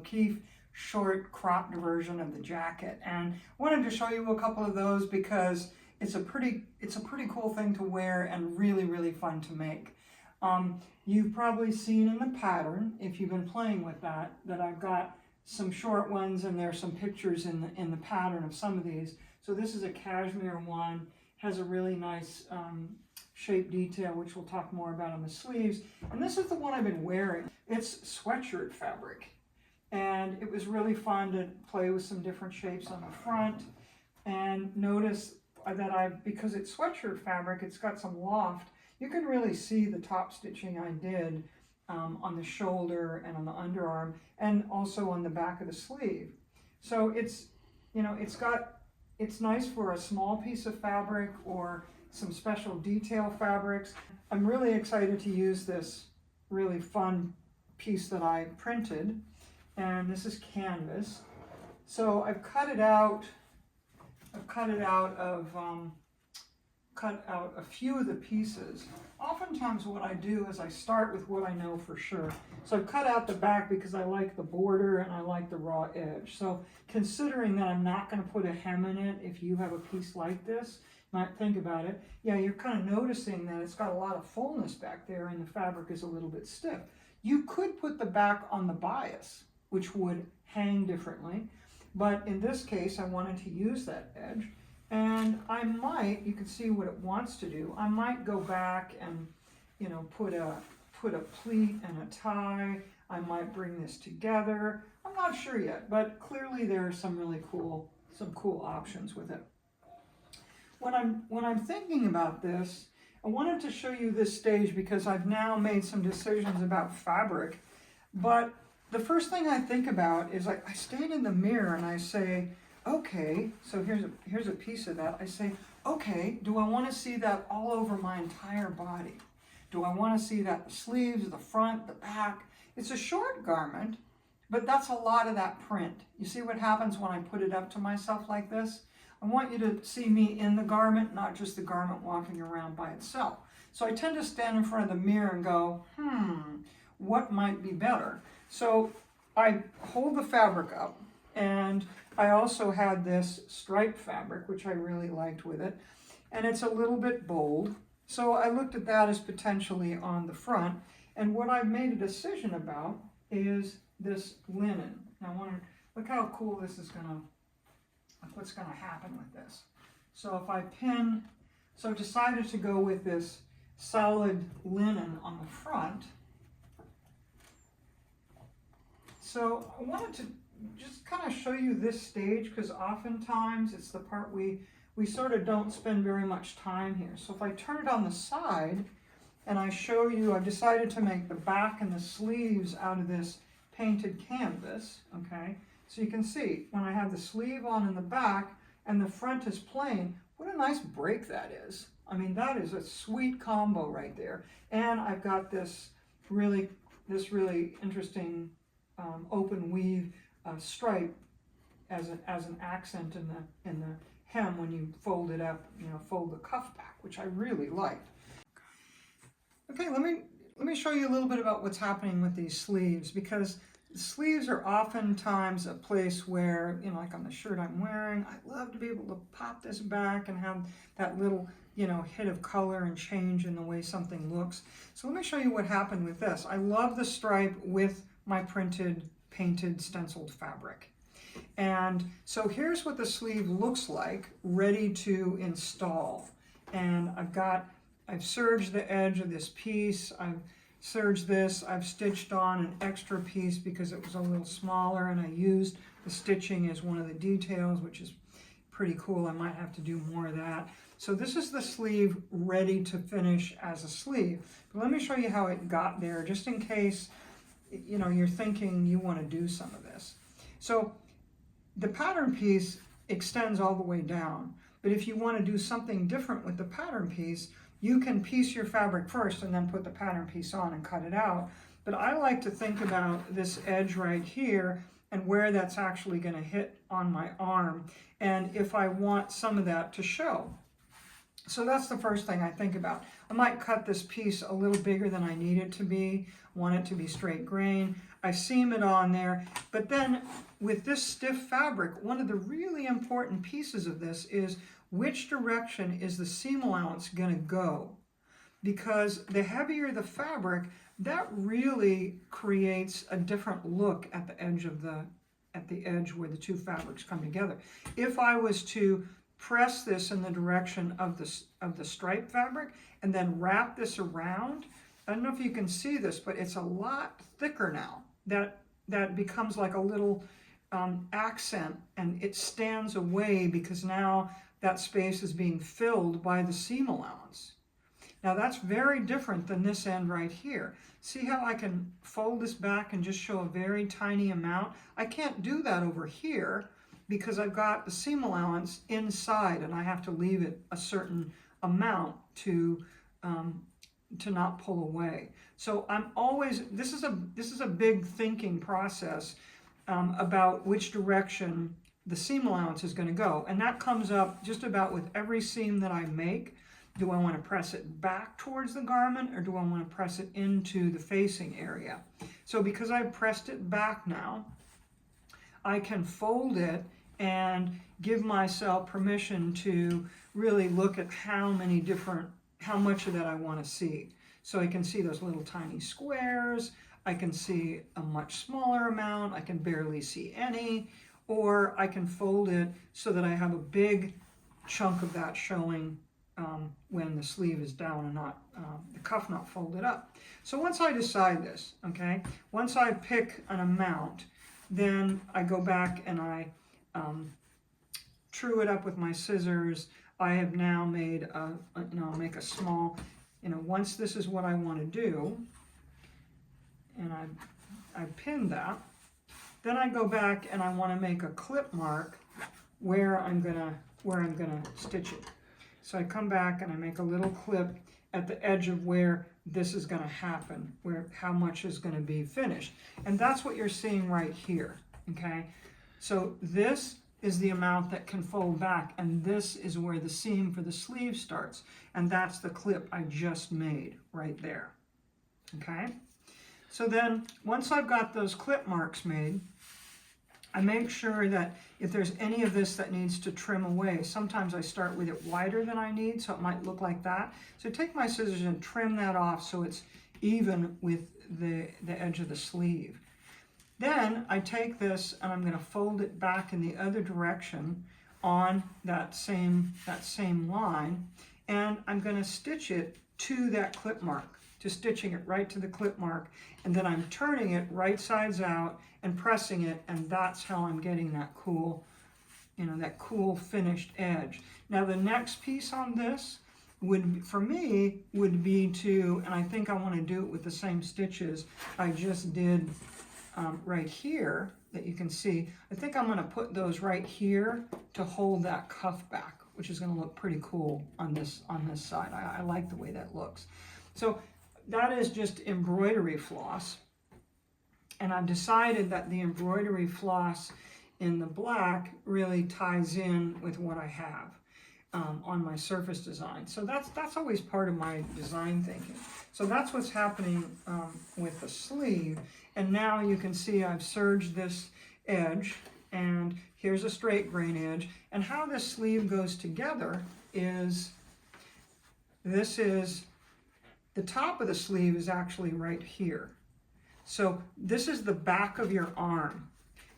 Okeeffe short cropped version of the jacket. And I wanted to show you a couple of those because it's a pretty cool thing to wear and really, really fun to make. You've probably seen in the pattern, if you've been playing with that I've got some short ones, and there's some pictures in the pattern of some of these. So this is a cashmere one, has a really nice shape detail, which we'll talk more about on the sleeves. And this is the one I've been wearing. It's sweatshirt fabric. And it was really fun to play with some different shapes on the front. And notice that because it's sweatshirt fabric, it's got some loft. You can really see the top stitching I did on the shoulder and on the underarm, and also on the back of the sleeve. So it's nice for a small piece of fabric or some special detail fabrics. I'm really excited to use this really fun piece that I printed, and this is canvas. So I've cut out a few of the pieces. Oftentimes what I do is I start with what I know for sure. So I've cut out the back because I like the border and I like the raw edge. So considering that I'm not going to put a hem in it, if you have a piece like this, you might think about it. Yeah, you're kind of noticing that it's got a lot of fullness back there and the fabric is a little bit stiff. You could put the back on the bias, which would hang differently. But in this case, I wanted to use that edge. And I might, you can see what it wants to do. I might go back and, put a pleat and a tie. I might bring this together. I'm not sure yet, but clearly there are some really cool options with it. When I'm thinking about this, I wanted to show you this stage because I've now made some decisions about fabric. But the first thing I think about is I stand in the mirror and I say, okay, so here's a piece of that. I say, okay, do I want to see that all over my entire body? Do I want to see that the sleeves, the front, the back? It's a short garment, but that's a lot of that print. You see what happens when I put it up to myself like this? I want you to see me in the garment, not just the garment walking around by itself. So I tend to stand in front of the mirror and go, what might be better? So I hold the fabric up, and I also had this striped fabric, which I really liked with it, and it's a little bit bold. So I looked at that as potentially on the front, and what I've made a decision about is this linen. Now, look how cool this is what's gonna happen with this. So if I so I decided to go with this solid linen on the front. So I wanted to just kind of show you this stage because oftentimes it's the part we sort of don't spend very much time here. So if I turn it on the side and I show you, I've decided to make the back and the sleeves out of this painted canvas, okay? So you can see when I have the sleeve on in the back and the front is plain, what a nice break that is. I mean, that is a sweet combo right there. And I've got this really interesting open weave stripe as an accent in the hem when you fold it up, fold the cuff back, which I really liked. Okay, let me show you a little bit about what's happening with these sleeves, because the sleeves are oftentimes a place where, like on the shirt I'm wearing, I love to be able to pop this back and have that little, hit of color and change in the way something looks. So let me show you what happened with this. I love the stripe with my printed, painted, stenciled fabric. And so here's what the sleeve looks like, ready to install. And I've serged the edge of this piece. I've serged this. I've stitched on an extra piece because it was a little smaller, and I used the stitching as one of the details, which is pretty cool. I might have to do more of that. So this is the sleeve ready to finish as a sleeve. But let me show you how it got there, just in case you're thinking you want to do some of this. So the pattern piece extends all the way down, but if you want to do something different with the pattern piece, you can piece your fabric first and then put the pattern piece on and cut it out. But I like to think about this edge right here and where that's actually going to hit on my arm, and if I want some of that to show. So that's the first thing I think about. I might cut this piece a little bigger than I need it to be, want it to be straight grain. I seam it on there. But then with this stiff fabric, one of the really important pieces of this is which direction is the seam allowance going to go? Because the heavier the fabric, that really creates a different look at the edge of the edge where the two fabrics come together. If I was to press this in the direction of the stripe fabric and then wrap this around, I don't know if you can see this, but it's a lot thicker now. That becomes like a little accent, and it stands away because now that space is being filled by the seam allowance. Now that's very different than this end right here. See how I can fold this back and just show a very tiny amount? I can't do that over here because I've got the seam allowance inside and I have to leave it a certain amount to not pull away. So I'm always, this is a big thinking process about which direction the seam allowance is going to go. And that comes up just about with every seam that I make. Do I want to press it back towards the garment, or do I want to press it into the facing area? So because I've pressed it back now, I can fold it and give myself permission to really look at how much of that I want to see. So I can see those little tiny squares, I can see a much smaller amount, I can barely see any, or I can fold it so that I have a big chunk of that showing when the sleeve is down and not the cuff not folded up. So once I decide this, okay, once I pick an amount, then I go back and I true it up with my scissors. I have now made make a small, once this is what I want to do, and I pin that, then I go back and I want to make a clip mark where I'm gonna stitch it. So I come back and I make a little clip at the edge of where this is going to happen, where how much is going to be finished. And that's what you're seeing right here, okay? So this is the amount that can fold back, and this is where the seam for the sleeve starts. And that's the clip I just made right there, okay? So then once I've got those clip marks made, I make sure that if there's any of this that needs to trim away, sometimes I start with it wider than I need, so it might look like that. So take my scissors and trim that off so it's even with the edge of the sleeve. Then I take this and I'm going to fold it back in the other direction on that same line, and I'm going to stitch it to that clip mark, to stitching it right to the clip mark, and then I'm turning it right sides out and pressing it, and that's how I'm getting that cool, that cool finished edge. Now the next piece on this for me would be to, and I think I want to do it with the same stitches I just did right here that you can see. I think I'm going to put those right here to hold that cuff back, which is going to look pretty cool on this side. I like the way that looks. So that is just embroidery floss. And I've decided that the embroidery floss in the black really ties in with what I have on my surface design. So that's always part of my design thinking. So that's what's happening with the sleeve. And now you can see I've serged this edge, and here's a straight grain edge. And how this sleeve goes together is, the top of the sleeve is actually right here. So this is the back of your arm.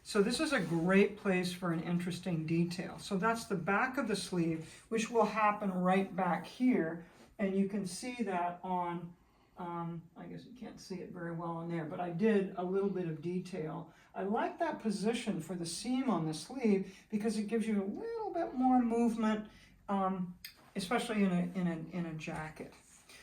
So this is a great place for an interesting detail. So that's the back of the sleeve, which will happen right back here. And you can see that on, I guess you can't see it very well on there, but I did a little bit of detail. I like that position for the seam on the sleeve because it gives you a little bit more movement, especially in a jacket.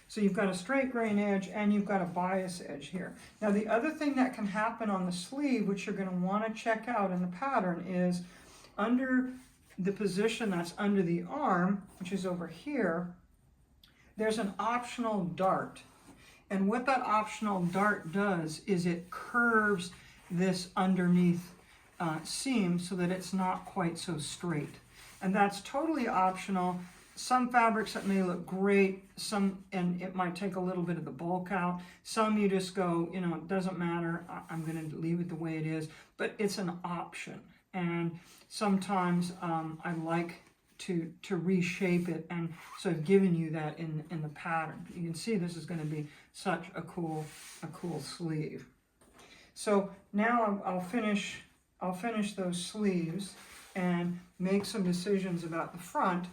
So you've got a straight grain edge and you've got a bias edge here. Now the other thing that can happen on the sleeve, which you're going to want to check out in the pattern, is under the position that's under the arm, which is over here, there's an optional dart. And what that optional dart does is it curves this underneath seam so that it's not quite so straight. And that's totally optional. some fabrics that may look great, and it might take a little bit of the bulk out. Some you just go, you know, it doesn't matter, I'm going to leave it the way it is, but it's an option. And sometimes I like to reshape it, and so I've given you that in the pattern. You can see this is going to be such a cool sleeve. So now I'll finish those sleeves and make some decisions about the front.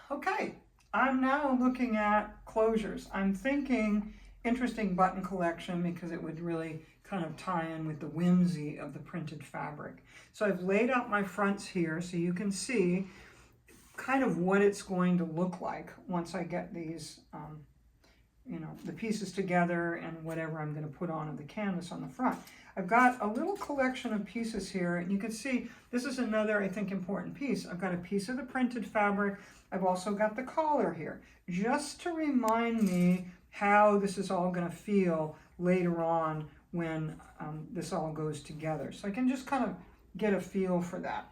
Okay, I'm now looking at closures. I'm thinking interesting button collection because it would really kind of tie in with the whimsy of the printed fabric. So I've laid out my fronts here so you can see kind of what it's going to look like once I get these, you know, the pieces together and whatever I'm going to put on the canvas on the front. I've got a little collection of pieces here, and you can see this is another, I think, important piece. I've got a piece of the printed fabric. I've also got the collar here, just to remind me how this is all going to feel later on when this all goes together. So I can just kind of get a feel for that.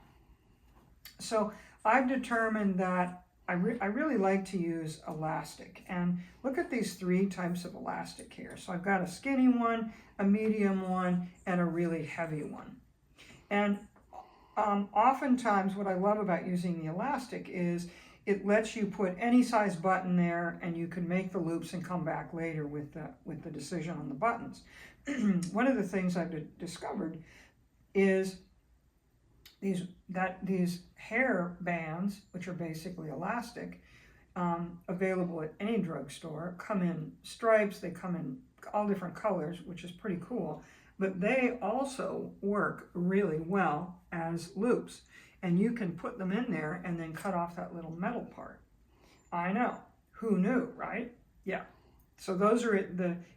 So I've determined that I really like to use elastic, and look at these 3 types of elastic here. So I've got a skinny one, a medium one, and a really heavy one. And oftentimes what I love about using the elastic is it lets you put any size button there, and you can make the loops and come back later with the decision on the buttons. One of the things I've discovered is these hair bands, which are basically elastic, available at any drugstore, come in stripes, they come in all different colors, which is pretty cool, but they also work really well as loops. And you can put them in there and then cut off that little metal part. I know, who knew, right? Yeah. So those are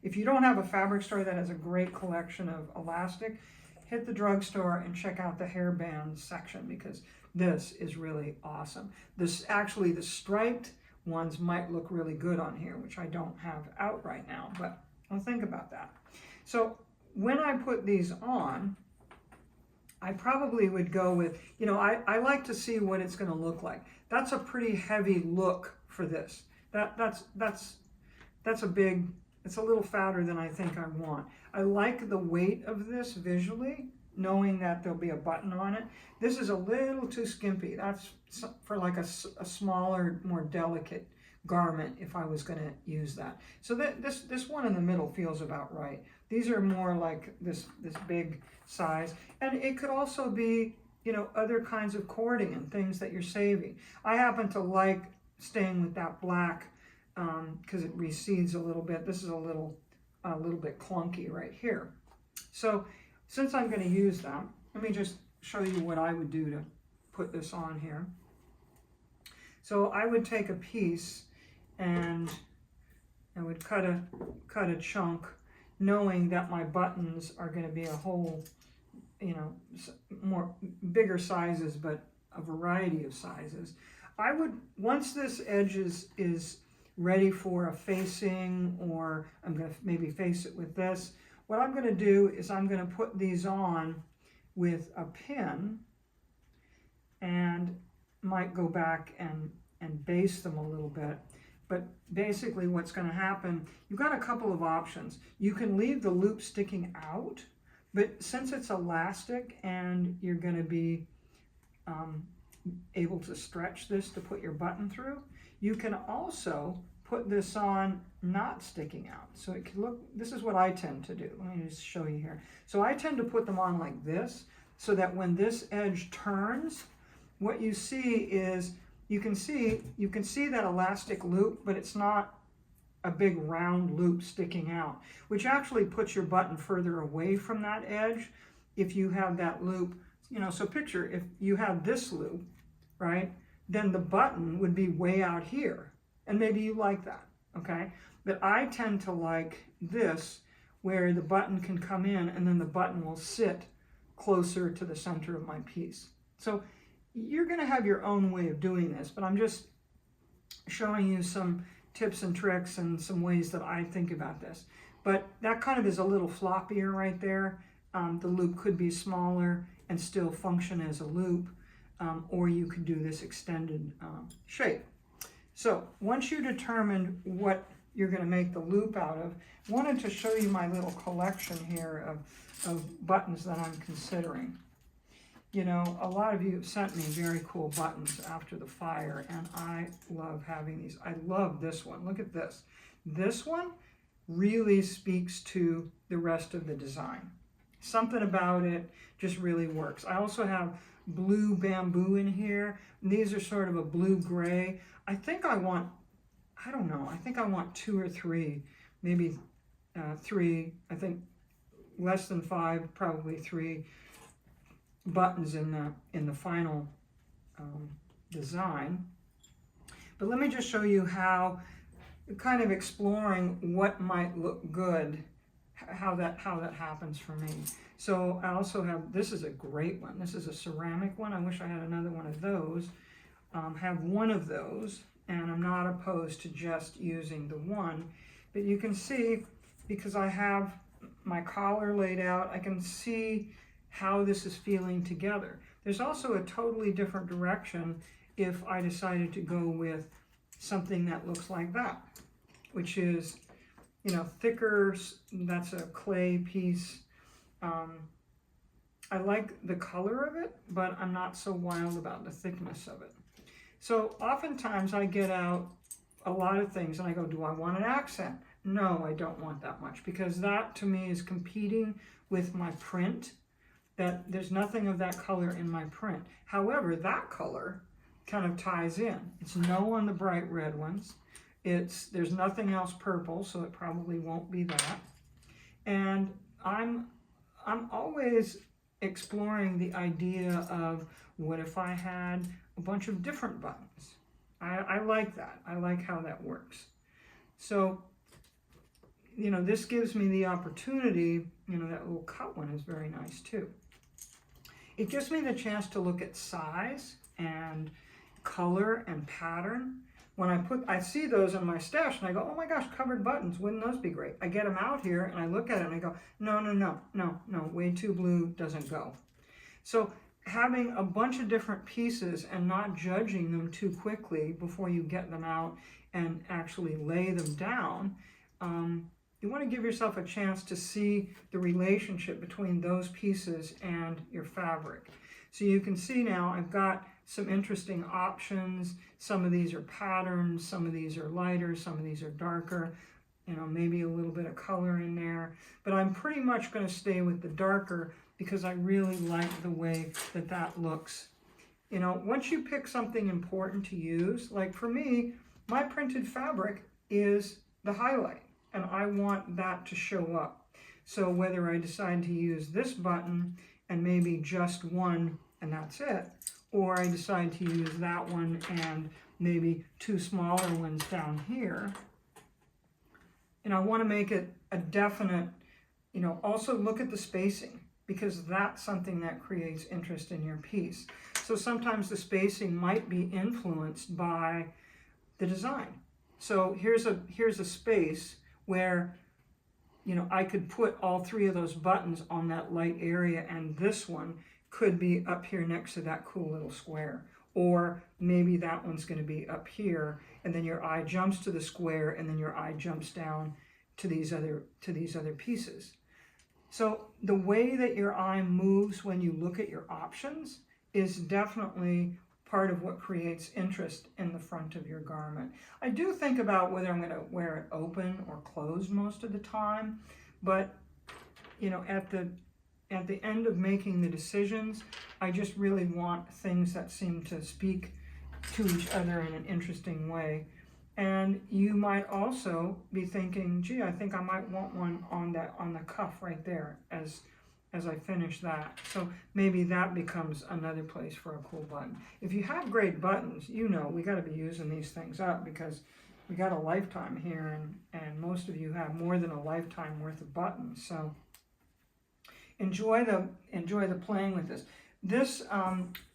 if you don't have a fabric store that has a great collection of elastic, hit the drugstore and check out the hairband section, because this is really awesome. Actually, the striped ones might look really good on here, which I don't have out right now, but I'll think about that. So when I put these on, I probably would go with, you know, I like to see what it's going to look like. That's a pretty heavy look for this. That's a big, it's a little fatter than I think I want. I like the weight of this visually, knowing that there'll be a button on it. This is a little too skimpy. That's for like a smaller, more delicate garment if I was going to use that. So this one in the middle feels about right. These are more like this big size, and it could also be, you know, other kinds of cording and things that you're saving. I happen to like staying with that black because it recedes a little bit. This is a little bit clunky right here. So since I'm going to use that, let me just show you what I would do to put this on here. So I would take a piece and I would cut a chunk, knowing that my buttons are going to be a whole, you know, bigger sizes, but a variety of sizes. I would, once this edge is ready for a facing, or I'm going to maybe face it with this, what I'm going to do is I'm going to put these on with a pin and might go back and base them a little bit. But basically what's going to happen, you've got a couple of options. You can leave the loop sticking out, but since it's elastic and you're going to be able to stretch this to put your button through, you can also put this on not sticking out. So it can look, this is what I tend to do. Let me just show you here. So I tend to put them on like this, so that when this edge turns, what you see is, you can see that elastic loop, but it's not a big round loop sticking out, which actually puts your button further away from that edge if you have that loop. You know, so picture if you have this loop, right, then the button would be way out here, and maybe you like that, okay? But I tend to like this, where the button can come in and then the button will sit closer to the center of my piece. So you're going to have your own way of doing this, but I'm just showing you some tips and tricks and some ways that I think about this. But that kind of is a little floppier right there. The loop could be smaller and still function as a loop. or you could do this extended shape. So once you determine what you're going to make the loop out of, I wanted to show you my little collection here of buttons that I'm considering. You know, a lot of you have sent me very cool buttons after the fire, and I love having these. I love this one. Look at this. This one really speaks to the rest of the design. Something about it just really works. I also have blue bamboo in here. These are sort of a blue-gray. I think I want, I don't know, I think I want 2 or 3, maybe 3, I think less than 5, probably 3 buttons in the final design. But let me just show you how, kind of exploring what might look good, how that happens for me. So I also have, this is a great one. This is a ceramic one. I wish I had another one of those. Have one of those, and I'm not opposed to just using the one. But you can see, because I have my collar laid out, I can see how this is feeling together. There's also a totally different direction if I decided to go with something that looks like that, which is, you know, thicker. That's a clay piece. I like the color of it, but I'm not so wild about the thickness of it. So oftentimes I get out a lot of things and I go, do I want an accent? No, I don't want that much, because that to me is competing with my print. That there's nothing of that color in my print. However, that color kind of ties in. It's no on the bright red ones. There's nothing else purple, so it probably won't be that. And I'm always exploring the idea of, what if I had a bunch of different buttons? I like that. I like how that works. So, you know, this gives me the opportunity, you know, that little cut one is very nice too. It gives me the chance to look at size and color and pattern. When I see those in my stash and I go, oh my gosh, covered buttons, wouldn't those be great? I get them out here and I look at it and I go, no, way too blue, doesn't go. So having a bunch of different pieces and not judging them too quickly before you get them out and actually lay them down, you want to give yourself a chance to see the relationship between those pieces and your fabric. So you can see now I've got some interesting options. Some of these are patterns, some of these are lighter, some of these are darker, you know, maybe a little bit of color in there. But I'm pretty much going to stay with the darker because I really like the way that that looks. You know, once you pick something important to use, like for me, my printed fabric is the highlight, and I want that to show up. So whether I decide to use this button and maybe just one and that's it, or I decide to use that one and maybe 2 smaller ones down here, and I want to make it a definite, you know, also look at the spacing, because that's something that creates interest in your piece. So sometimes the spacing might be influenced by the design. So here's a space where, you know, I could put all 3 of those buttons on that light area, and this one could be up here next to that cool little square. Or maybe that one's going to be up here, and then your eye jumps to the square, and then your eye jumps down to these other pieces. So the way that your eye moves when you look at your options is definitely part of what creates interest in the front of your garment. I do think about whether I'm going to wear it open or closed most of the time, but you know, at the end of making the decisions, I just really want things that seem to speak to each other in an interesting way. And you might also be thinking, gee, I think I might want one on the cuff right there as I finish that. So maybe that becomes another place for a cool button. If you have great buttons, you know we got to be using these things up, because we got a lifetime here, and most of you have more than a lifetime worth of buttons. So enjoy the playing with this. This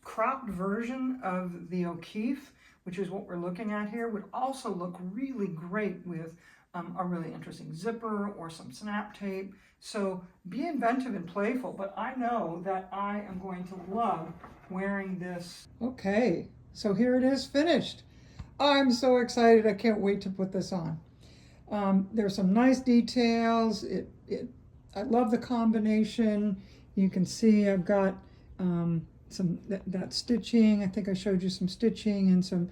cropped version of the Okeeffe, which is what we're looking at here, would also look really great with a really interesting zipper or some snap tape. So be inventive and playful, but I know that I am going to love wearing this. Okay, so here it is finished. I'm so excited. I can't wait to put this on. There's some nice details. I love the combination. You can see I've got that stitching. I think I showed you some stitching and some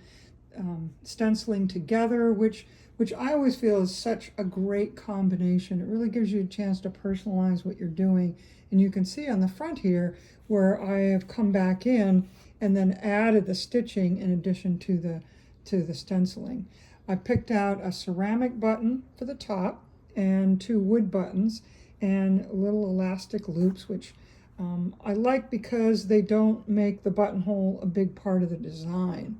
stenciling together, which I always feel is such a great combination. It really gives you a chance to personalize what you're doing. And you can see on the front here where I have come back in and then added the stitching in addition to the stenciling. I picked out a ceramic button for the top and 2 wood buttons and little elastic loops, which I like because they don't make the buttonhole a big part of the design.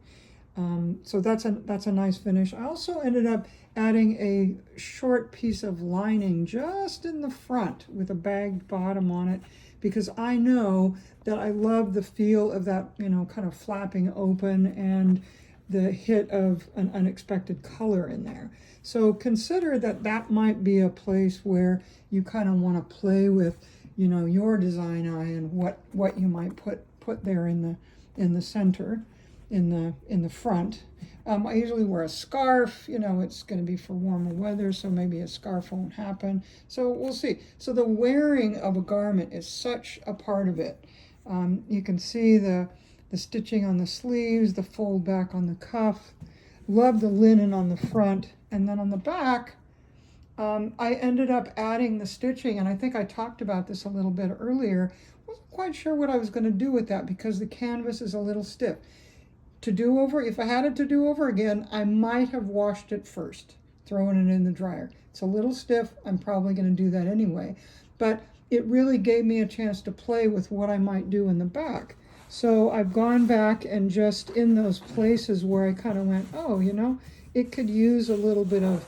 So that's a nice finish. I also ended up adding a short piece of lining just in the front with a bagged bottom on it, because I know that I love the feel of that, kind of flapping open and the hit of an unexpected color in there. So consider that might be a place where you kind of want to play with, your design eye and what you might put there in the center, in the front. I usually wear a scarf. It's going to be for warmer weather, so maybe a scarf won't happen. So we'll see. So the wearing of a garment is such a part of it. You can see the stitching on the sleeves, the fold back on the cuff. Love the linen on the front. And then on the back, I ended up adding the stitching, and I think I talked about this a little bit earlier. Wasn't quite sure what I was going to do with that because the canvas is a little stiff. If I had it to do over again, I might have washed it first, throwing it in the dryer. It's a little stiff. I'm probably going to do that anyway. But it really gave me a chance to play with what I might do in the back. So I've gone back and just in those places where I kind of went, oh, it could use a little bit of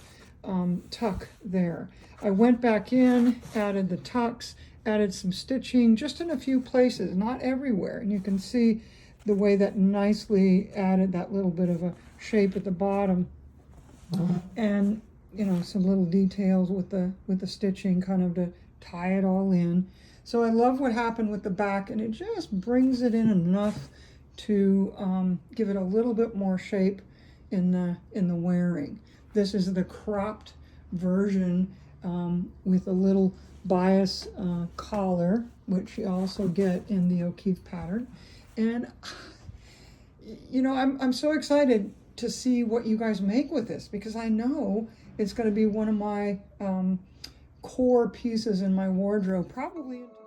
tuck there. I went back in, added the tucks, added some stitching just in a few places, not everywhere. And you can see the way that nicely added that little bit of a shape at the bottom. And some little details with the stitching kind of to tie it all in. So I love what happened with the back, and it just brings it in enough to give it a little bit more shape in the wearing. This is the cropped version with a little bias collar, which you also get in the Okeeffe pattern. And I'm so excited to see what you guys make with this, because I know it's going to be one of my core pieces in my wardrobe, probably until